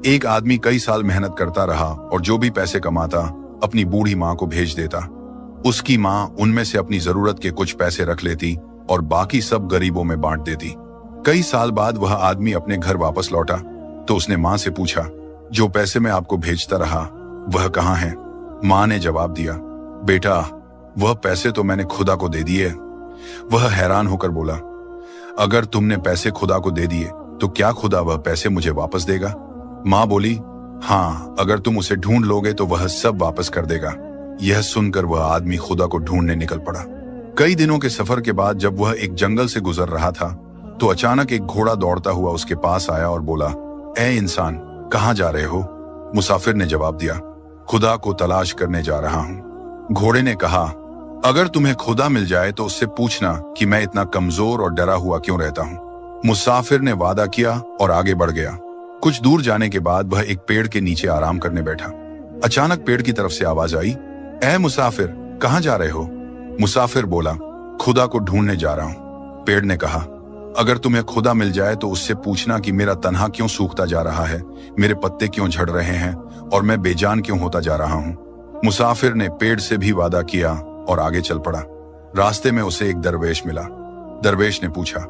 एक आदमी कई साल मेहनत करता रहा और जो भी पैसे कमाता अपनी बूढ़ी माँ को भेज देता। उसकी माँ उनमें से अपनी जरूरत के कुछ पैसे रख लेती और बाकी सब गरीबों में बांट देती। कई साल बाद वह आदमी अपने घर वापस लौटा तो उसने माँ से पूछा, जो पैसे मैं आपको भेजता रहा वह कहाँ है? माँ ने जवाब दिया, बेटा वह पैसे तो मैंने खुदा को दे दिए। वह हैरान होकर बोला, अगर तुमने पैसे खुदा को दे दिए तो क्या खुदा वह पैसे मुझे वापस देगा? माँ बोली, हाँ, अगर तुम उसे ढूंढ लोगे तो वह सब वापस कर देगा। यह सुनकर वह आदमी खुदा को ढूंढने निकल पड़ा। कई दिनों के सफर के बाद जब वह एक जंगल से गुजर रहा था तो अचानक एक घोड़ा दौड़ता हुआ उसके पास आया और बोला, ए इंसान, कहाँ जा रहे हो? मुसाफिर ने जवाब दिया, खुदा को तलाश करने जा रहा हूँ। घोड़े ने कहा, अगर तुम्हें खुदा मिल जाए तो उससे पूछना कि मैं इतना कमजोर और डरा हुआ क्यों रहता हूँ। मुसाफिर ने वादा किया और आगे बढ़ गया। कुछ दूर जाने के बाद वह एक पेड़ के नीचे आराम करने बैठा। अचानक पेड़ की तरफ से आवाज आई, ए मुसाफिर, कहाँ जा रहे हो? मुसाफिर बोला, खुदा को ढूंढने जा रहा हूँ। पेड़ ने कहा, अगर तुम्हें खुदा मिल जाए तो उससे पूछना कि मेरा तन्हा क्यों सूखता जा रहा है, मेरे पत्ते क्यों झड़ रहे हैं और मैं बेजान क्यों होता जा रहा हूँ। मुसाफिर ने पेड़ से भी वादा किया और आगे चल पड़ा। रास्ते में उसे एक दरवेश मिला। दरवेश ने पूछा,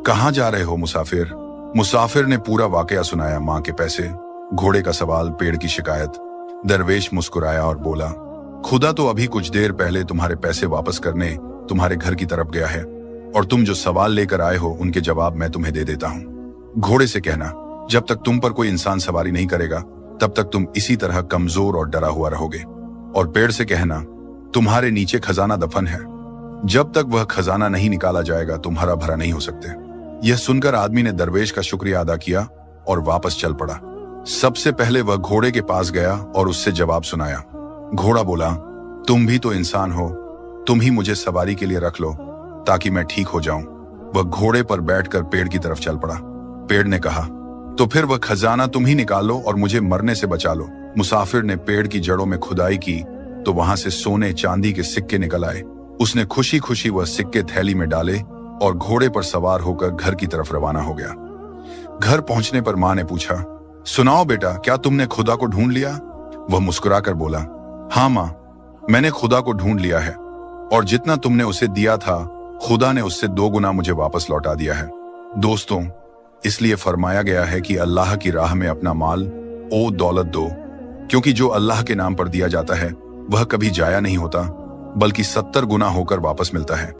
कहाँ जा रहे हो मुसाफिर? मुसाफिर ने पूरा वाकया सुनाया, माँ के पैसे, घोड़े का सवाल, पेड़ की शिकायत। दरवेश मुस्कुराया और बोला, खुदा तो अभी कुछ देर पहले तुम्हारे पैसे वापस करने तुम्हारे घर की तरफ गया है और तुम जो सवाल लेकर आए हो उनके जवाब मैं तुम्हें दे देता हूँ। घोड़े से कहना, जब तक तुम पर कोई इंसान सवारी नहीं करेगा तब तक तुम इसी तरह कमजोर और डरा हुआ रहोगे। और पेड़ से कहना, तुम्हारे नीचे खजाना दफन है, जब तक वह खजाना नहीं निकाला जाएगा तुम हरा भरा नहीं हो सकते। यह सुनकर आदमी ने दरवेश का शुक्रिया अदा किया और वापस चल पड़ा। सबसे पहले वह घोड़े के पास गया और उससे जवाब सुनाया। घोड़ा बोला, तुम भी तो इंसान हो, तुम ही मुझे सवारी के लिए रख लो ताकि मैं ठीक हो जाऊं। वह घोड़े पर बैठकर पेड़ की तरफ चल पड़ा। पेड़ ने कहा, तो फिर वह खजाना तुम ही निकाल लो और मुझे मरने से बचा लो। मुसाफिर ने पेड़ की जड़ों में खुदाई की तो वहां से सोने चांदी के सिक्के निकल आए। उसने खुशी खुशी वह सिक्के थैली में डाले और घोड़े पर सवार होकर घर की तरफ रवाना हो गया। घर पहुंचने पर माँ ने पूछा, सुनाओ बेटा, क्या तुमने खुदा को ढूंढ लिया? वह मुस्कुराकर बोला, हाँ माँ, मैंने खुदा को ढूंढ लिया है और जितना तुमने उसे दिया था खुदा ने उससे 2 गुना मुझे वापस लौटा दिया है। दोस्तों, इसलिए फरमाया गया है कि अल्लाह की राह में अपना माल ओ दौलत दो, क्योंकि जो अल्लाह के नाम पर दिया जाता है वह कभी जाया नहीं होता बल्कि 70 गुना होकर वापस मिलता है।